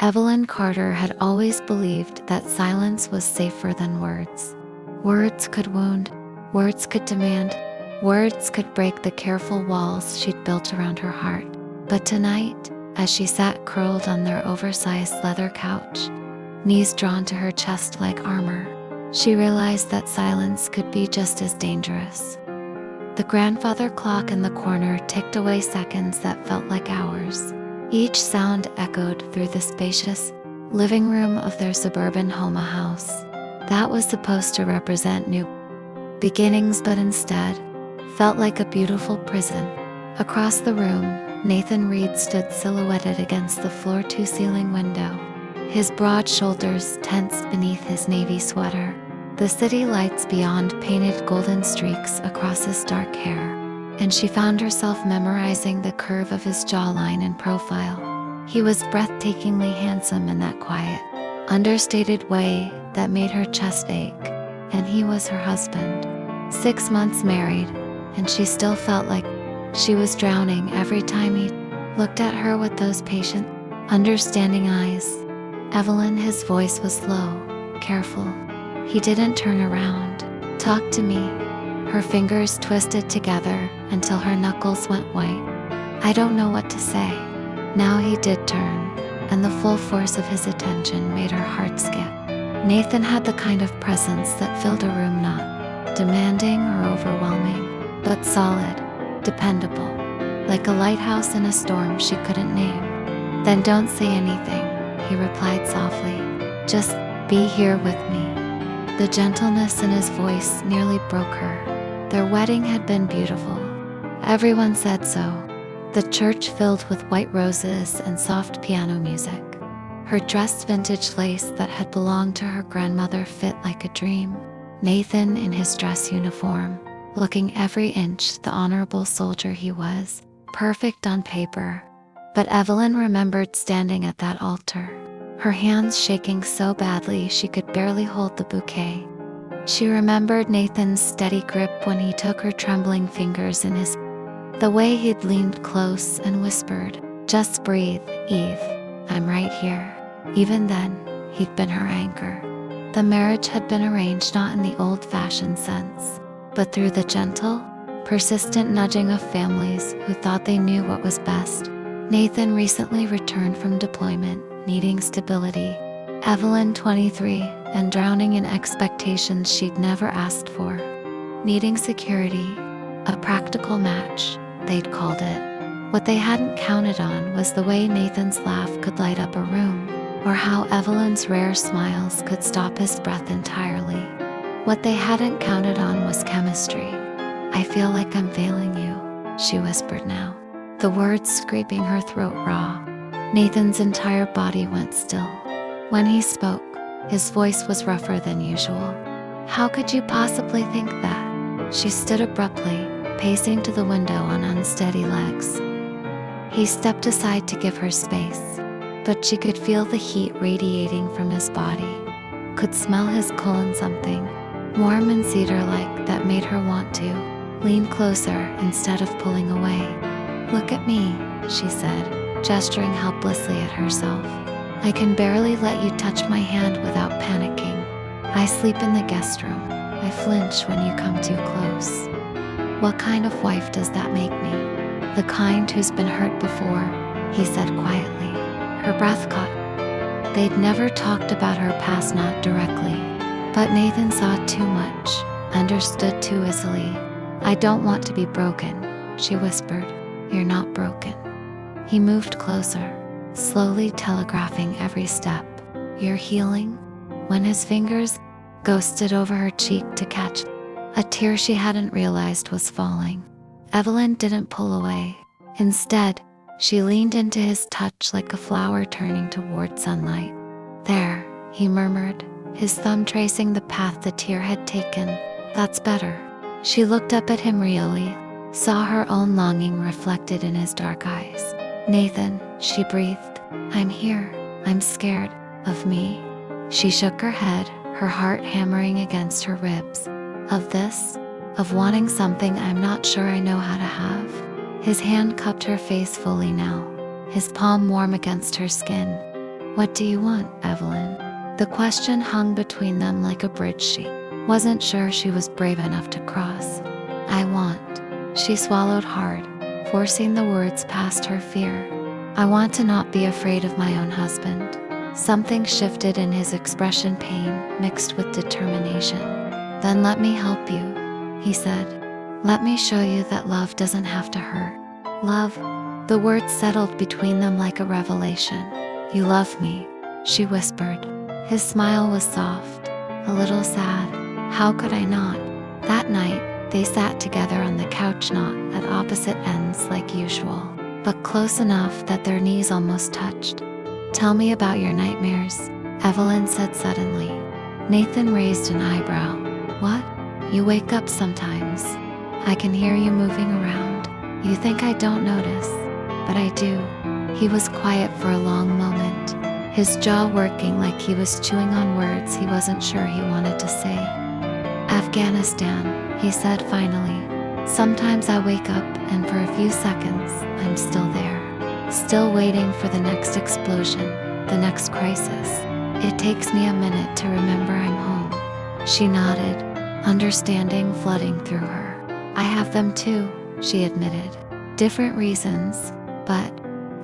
Evelyn Carter had always believed that silence was safer than words. Words could wound, words could demand, words could break the careful walls she'd built around her heart. But tonight, as she sat curled on their oversized leather couch, knees drawn to her chest like armor, she realized that silence could be just as dangerous. The grandfather clock in the corner ticked away seconds that felt like hours. Each sound echoed through the spacious living room of their suburban home, a house that was supposed to represent new beginnings but instead felt like a beautiful prison. Across the room, Nathan Reed stood silhouetted against the floor-to-ceiling window, his broad shoulders tensed beneath his navy sweater, the city lights beyond painted golden streaks across his dark hair, and she found herself memorizing the curve of his jawline and profile. He was breathtakingly handsome in that quiet, understated way that made her chest ache, and he was her husband. 6 months married, and she still felt like she was drowning every time he looked at her with those patient, understanding eyes. Evelyn, his voice was low, careful. He didn't turn around. Talk to me. Her fingers twisted together until her knuckles went white. I don't know what to say. Now he did turn, and the full force of his attention made her heart skip. Nathan had the kind of presence that filled a room not demanding or overwhelming, but solid, dependable, like a lighthouse in a storm she couldn't name. Then don't say anything, he replied softly. Just be here with me. The gentleness in his voice nearly broke her. Their wedding had been beautiful. Everyone said so. The church filled with white roses and soft piano music. Her dress vintage lace that had belonged to her grandmother fit like a dream. Nathan in his dress uniform, looking every inch the honorable soldier he was, perfect on paper. But Evelyn remembered standing at that altar, her hands shaking so badly she could barely hold the bouquet. She remembered Nathan's steady grip when he took her trembling fingers in his, the way he'd leaned close and whispered, "Just breathe, Eve, I'm right here." Even then, he'd been her anchor. The marriage had been arranged not in the old-fashioned sense, but through the gentle, persistent nudging of families who thought they knew what was best. Nathan recently returned from deployment, needing stability. Evelyn, 23, and drowning in expectations she'd never asked for. Needing security, a practical match, they'd called it. What they hadn't counted on was the way Nathan's laugh could light up a room, or how Evelyn's rare smiles could stop his breath entirely. What they hadn't counted on was chemistry. "I feel like I'm failing you," she whispered now, the words scraping her throat raw. Nathan's entire body went still. When he spoke, his voice was rougher than usual. "How could you possibly think that?" She stood abruptly, pacing to the window on unsteady legs. He stepped aside to give her space, but she could feel the heat radiating from his body, could smell his colon, something warm and cedar-like that made her want to lean closer instead of pulling away. "Look at me," she said, gesturing helplessly at herself. "I can barely let you touch my hand without panicking. I sleep in the guest room. I flinch when you come too close." "What kind of wife does that make me?" "The kind who's been hurt before," he said quietly. Her breath caught. They'd never talked about her past, not directly, but Nathan saw too much, understood too easily. "I don't want to be broken," she whispered. "You're not broken." He moved closer, slowly telegraphing every step. "You're healing?" When his fingers ghosted over her cheek to catch a tear she hadn't realized was falling, Evelyn didn't pull away. Instead, she leaned into his touch like a flower turning toward sunlight. "There," he murmured, his thumb tracing the path the tear had taken. "That's better." She looked up at him really, saw her own longing reflected in his dark eyes. "Nathan," she breathed, "I'm here. I'm scared." "Of me?" She shook her head, her heart hammering against her ribs. "Of this? Of wanting something I'm not sure I know how to have?" His hand cupped her face fully now, his palm warm against her skin. What do you want, Evelyn? The question hung between them like a bridge she wasn't sure she was brave enough to cross. I want. She swallowed hard, forcing the words past her fear. I want to not be afraid of my own husband. Something shifted in his expression, pain mixed with determination. Then let me help you, he said. Let me show you that love doesn't have to hurt. Love? The words settled between them like a revelation. You love me, she whispered. His smile was soft, a little sad. How could I not? That night, they sat together on the couch, not at opposite ends like usual, but close enough that their knees almost touched. Tell me about your nightmares, Evelyn said suddenly. Nathan raised an eyebrow. What? You wake up sometimes. I can hear you moving around. You think I don't notice, but I do. He was quiet for a long moment, his jaw working like he was chewing on words he wasn't sure he wanted to say. Afghanistan, he said finally. Sometimes I wake up and for a few seconds, I'm still there. Still waiting for the next explosion, the next crisis. It takes me a minute to remember I'm home. She nodded, understanding flooding through her. I have them too, she admitted. Different reasons, but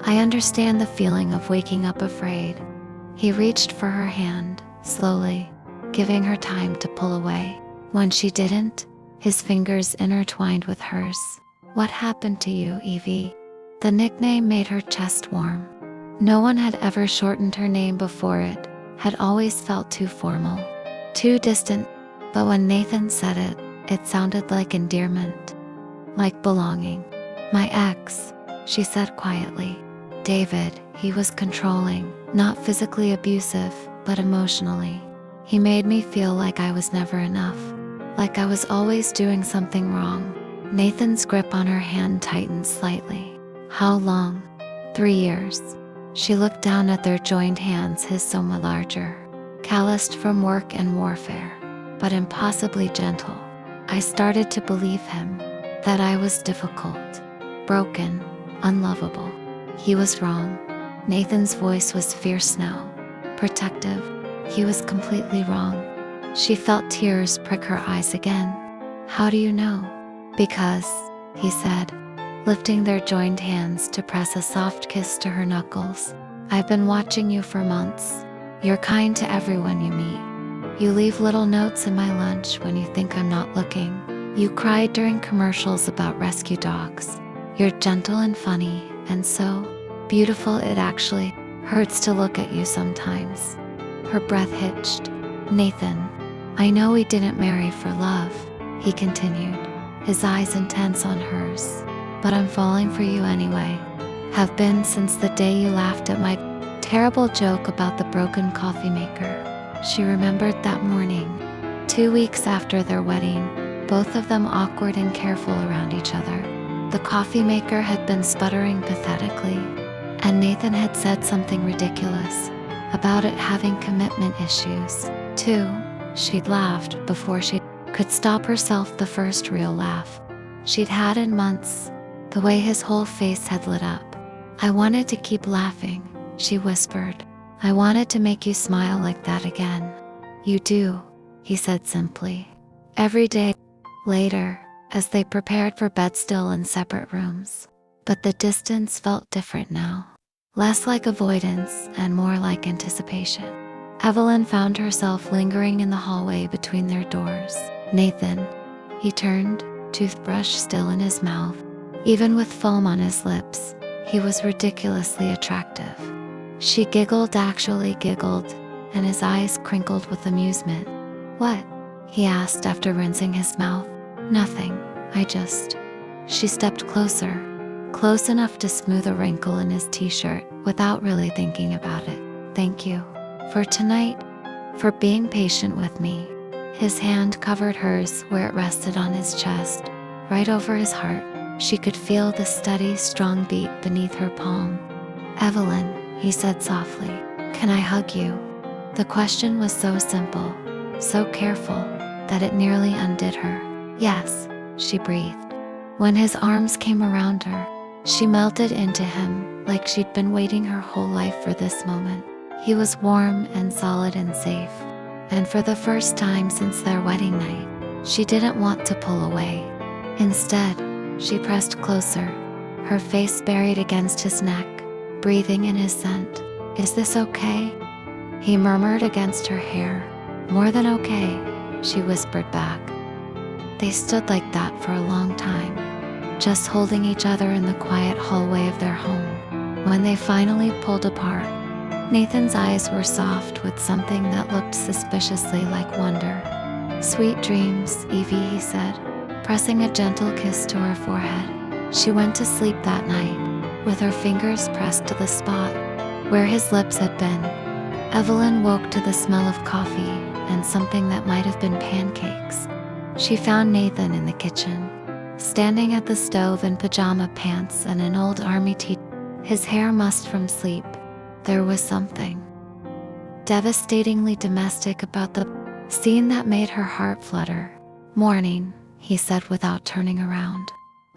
I understand the feeling of waking up afraid. He reached for her hand, slowly, giving her time to pull away. When she didn't, his fingers intertwined with hers. What happened to you, Evie? The nickname made her chest warm. No one had ever shortened her name before. It had always felt too formal, too distant, but when Nathan said it, it sounded like endearment, like belonging. My ex, she said quietly. David, he was controlling, not physically abusive, but emotionally. He made me feel like I was never enough, like I was always doing something wrong. Nathan's grip on her hand tightened slightly. How long? 3 years. She looked down at their joined hands, his so much larger, calloused from work and warfare, but impossibly gentle. I started to believe him, that I was difficult, broken, unlovable. He was wrong. Nathan's voice was fierce now, protective. He was completely wrong. She felt tears prick her eyes again. How do you know? Because, he said, lifting their joined hands to press a soft kiss to her knuckles. I've been watching you for months. You're kind to everyone you meet. You leave little notes in my lunch when you think I'm not looking. You cried during commercials about rescue dogs. You're gentle and funny, and so beautiful it actually hurts to look at you sometimes. Her breath hitched. Nathan, I know we didn't marry for love, he continued, his eyes intense on hers. But I'm falling for you anyway. Have been since the day you laughed at my terrible joke about the broken coffee maker. She remembered that morning, 2 weeks after their wedding, both of them awkward and careful around each other. The coffee maker had been sputtering pathetically, and Nathan had said something ridiculous about it having commitment issues, too. She'd laughed before she could stop herself, the first real laugh she'd had in months. The way his whole face had lit up. I wanted to keep laughing, she whispered. I wanted to make you smile like that again. You do, he said simply. Every day. Later, as they prepared for bed, still in separate rooms. But the distance felt different now. Less like avoidance and more like anticipation. Evelyn found herself lingering in the hallway between their doors. Nathan. He turned, toothbrush still in his mouth. Even with foam on his lips, he was ridiculously attractive. She giggled, actually giggled, and his eyes crinkled with amusement. What? He asked after rinsing his mouth. Nothing, I just... She stepped closer, close enough to smooth a wrinkle in his t-shirt without really thinking about it. Thank you. For tonight, for being patient with me. His hand covered hers where it rested on his chest, right over his heart. She could feel the steady, strong beat beneath her palm. Evelyn, he said softly, can I hug you? The question was so simple, so careful, that it nearly undid her. Yes, she breathed. When his arms came around her, she melted into him like she'd been waiting her whole life for this moment. He was warm and solid and safe. And for the first time since their wedding night, she didn't want to pull away. Instead, she pressed closer, her face buried against his neck, breathing in his scent. "Is this okay?" He murmured against her hair. "More than okay," she whispered back. They stood like that for a long time, just holding each other in the quiet hallway of their home. When they finally pulled apart, Nathan's eyes were soft with something that looked suspiciously like wonder. "Sweet dreams, Evie," he said, pressing a gentle kiss to her forehead. She went to sleep that night, with her fingers pressed to the spot where his lips had been. Evelyn woke to the smell of coffee and something that might have been pancakes. She found Nathan in the kitchen, standing at the stove in pajama pants and an old army tee, his hair mussed from sleep. There was something devastatingly domestic about the scene that made her heart flutter. "Morning," he said without turning around.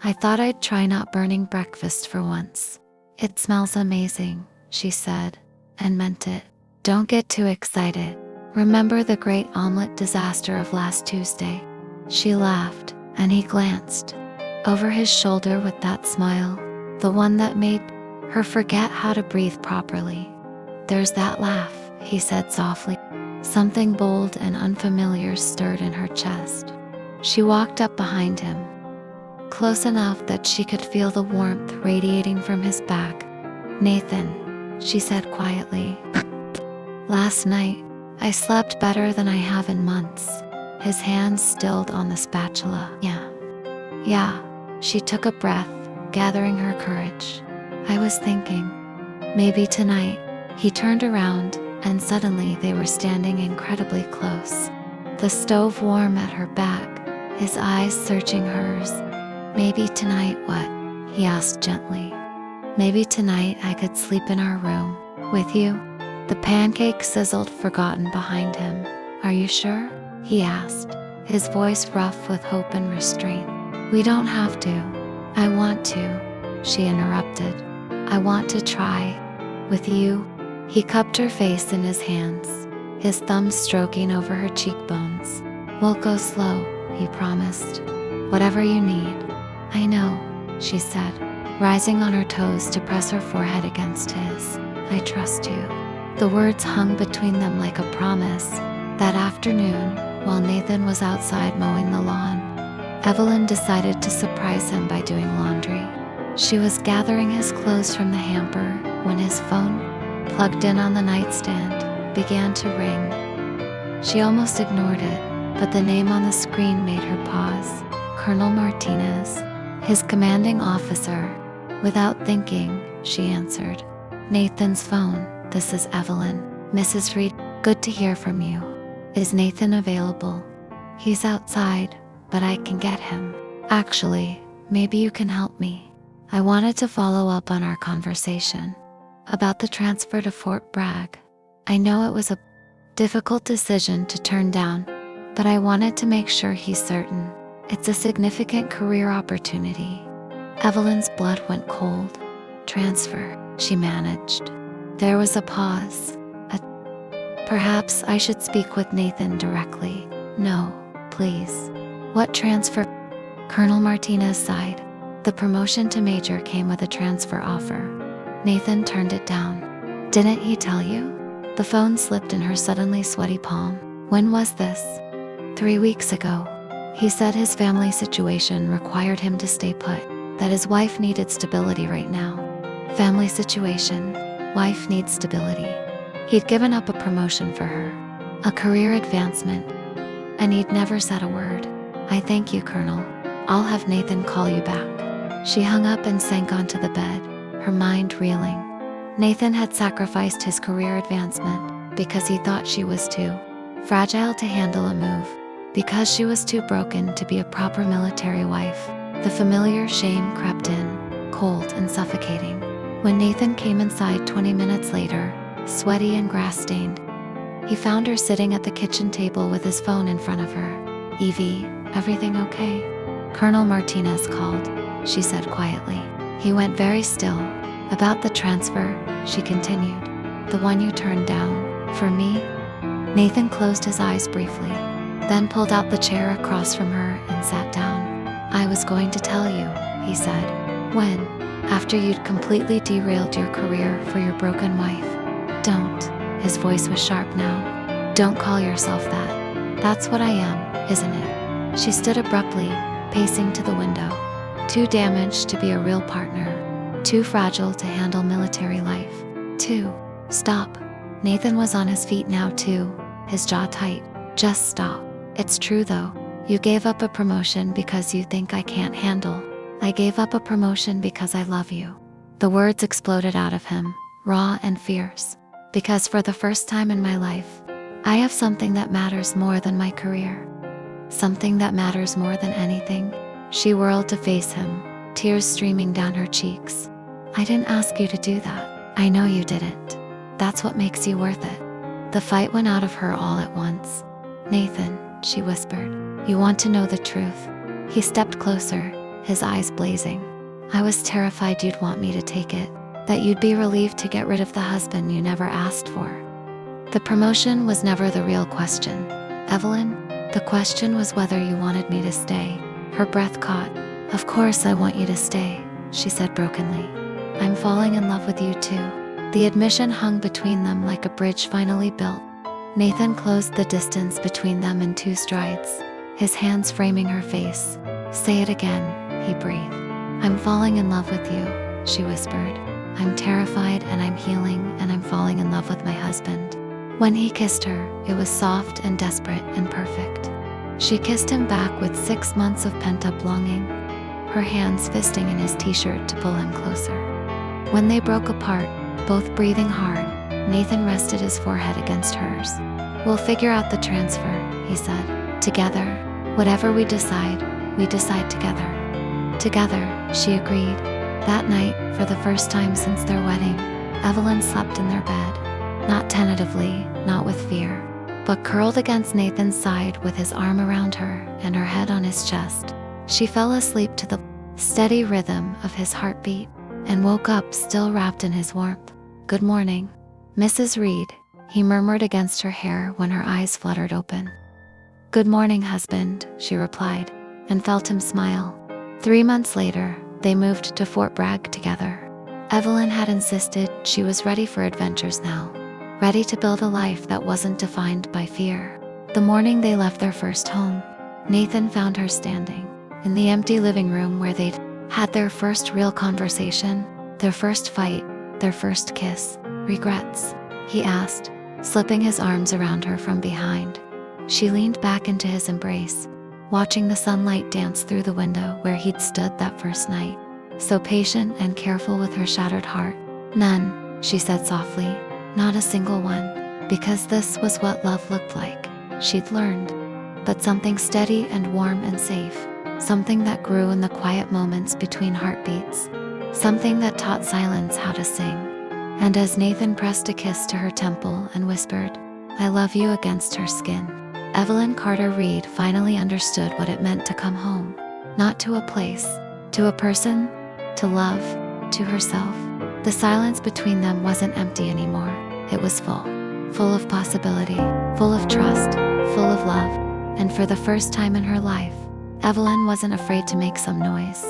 "I thought I'd try not burning breakfast for once." "It smells amazing," she said, and meant it. "Don't get too excited. Remember the great omelet disaster of last Tuesday?" She laughed, and he glanced over his shoulder with that smile, the one that made her forget how to breathe properly. "There's that laugh," he said softly. Something bold and unfamiliar stirred in her chest. She walked up behind him, close enough that she could feel the warmth radiating from his back. "Nathan," she said quietly, "last night, I slept better than I have in months." His hands stilled on the spatula. Yeah, she took a breath, gathering her courage. "I was thinking, maybe tonight." He turned around, and suddenly they were standing incredibly close, the stove warm at her back, his eyes searching hers. "Maybe tonight what?" he asked gently. "Maybe tonight I could sleep in our room, with you?" The pancake sizzled forgotten behind him. "Are you sure?" he asked, his voice rough with hope and restraint. "We don't have to." "I want to," she interrupted. "I want to try. With you." He cupped her face in his hands, his thumbs stroking over her cheekbones. "We'll go slow," he promised. "Whatever you need." "I know," she said, rising on her toes to press her forehead against his. "I trust you." The words hung between them like a promise. That afternoon, while Nathan was outside mowing the lawn, Evelyn decided to surprise him by doing laundry. She was gathering his clothes from the hamper when his phone, plugged in on the nightstand, began to ring. She almost ignored it, but the name on the screen made her pause. Colonel Martinez, his commanding officer. Without thinking, she answered. "Nathan's phone. This is Evelyn. Mrs. Reed, good to hear from you. Is Nathan available?" "He's outside, but I can get him." "Actually, maybe you can help me. I wanted to follow up on our conversation about the transfer to Fort Bragg. I know it was a difficult decision to turn down, but I wanted to make sure he's certain. It's a significant career opportunity." Evelyn's blood went cold. "Transfer," she managed. There was a pause. "Perhaps I should speak with Nathan directly." "No, please." "What transfer?" Colonel Martinez sighed. The promotion to major came with a transfer offer. Nathan turned it down. "Didn't he tell you?" The phone slipped in her suddenly sweaty palm. "When was this?" 3 weeks ago. He said his family situation required him to stay put, that his wife needed stability right now. Family situation, wife needs stability. He'd given up a promotion for her, a career advancement, and he'd never said a word. "I thank you, Colonel. I'll have Nathan call you back." She hung up and sank onto the bed, her mind reeling. Nathan had sacrificed his career advancement because he thought she was too fragile to handle a move, because she was too broken to be a proper military wife. The familiar shame crept in, cold and suffocating. When Nathan came inside 20 minutes later, sweaty and grass-stained, he found her sitting at the kitchen table with his phone in front of her. "Evie, everything okay?" "Colonel Martinez called," she said quietly. He went very still. "About the transfer," she continued. The one you turned down. For me? Nathan closed his eyes briefly, then pulled out the chair across from her and sat down. I was going to tell you, he said. When? After you'd completely derailed your career for your broken wife. Don't. His voice was sharp now. Don't call yourself that. That's what I am, isn't it? She stood abruptly, pacing to the window. Too damaged to be a real partner. Too fragile to handle military life. Stop. Nathan was on his feet now too, his jaw tight. Just stop. It's true though. You gave up a promotion because you think I can't handle. I gave up a promotion because I love you. The words exploded out of him, raw and fierce. Because for the first time in my life, I have something that matters more than my career. Something that matters more than anything. She whirled to face him, tears streaming down her cheeks. I didn't ask you to do that. I know you didn't. That's what makes you worth it. The fight went out of her all at once. Nathan, she whispered, you want to know the truth? He stepped closer, his eyes blazing. I was terrified you'd want me to take it, that you'd be relieved to get rid of the husband you never asked for. The promotion was never the real question. Evelyn, the question was whether you wanted me to stay. Her breath caught. Of course I want you to stay, she said brokenly. I'm falling in love with you too. The admission hung between them like a bridge finally built. Nathan closed the distance between them in 2 strides, his hands framing her face. Say it again, he breathed. I'm falling in love with you, she whispered. I'm terrified and I'm healing and I'm falling in love with my husband. When he kissed her, it was soft and desperate and perfect. She kissed him back with 6 months of pent-up longing, her hands fisting in his t-shirt to pull him closer. When they broke apart, both breathing hard, Nathan rested his forehead against hers. We'll figure out the transfer, he said. Together, whatever we decide together. Together, she agreed. That night, for the first time since their wedding, Evelyn slept in their bed. Not tentatively, not with fear, but curled against Nathan's side with his arm around her and her head on his chest. She fell asleep to the steady rhythm of his heartbeat and woke up still wrapped in his warmth. Good morning, Mrs. Reed, he murmured against her hair when her eyes fluttered open. Good morning, husband, she replied, and felt him smile. 3 months later, they moved to Fort Bragg together. Evelyn had insisted she was ready for adventures now, ready to build a life that wasn't defined by fear. The morning they left their first home, Nathan found her standing in the empty living room where they'd had their first real conversation, their first fight, their first kiss. Regrets? He asked, slipping his arms around her from behind. She leaned back into his embrace, watching the sunlight dance through the window where he'd stood that first night, so patient and careful with her shattered heart. None, she said softly, not a single one, because this was what love looked like, she'd learned. But something steady and warm and safe, something that grew in the quiet moments between heartbeats, something that taught silence how to sing. And as Nathan pressed a kiss to her temple and whispered, I love you against her skin, Evelyn Carter Reed finally understood what it meant to come home. Not to a place, to a person, to love, to herself. The silence between them wasn't empty anymore. It was full. Full of possibility, full of trust, full of love. And for the first time in her life, Evelyn wasn't afraid to make some noise.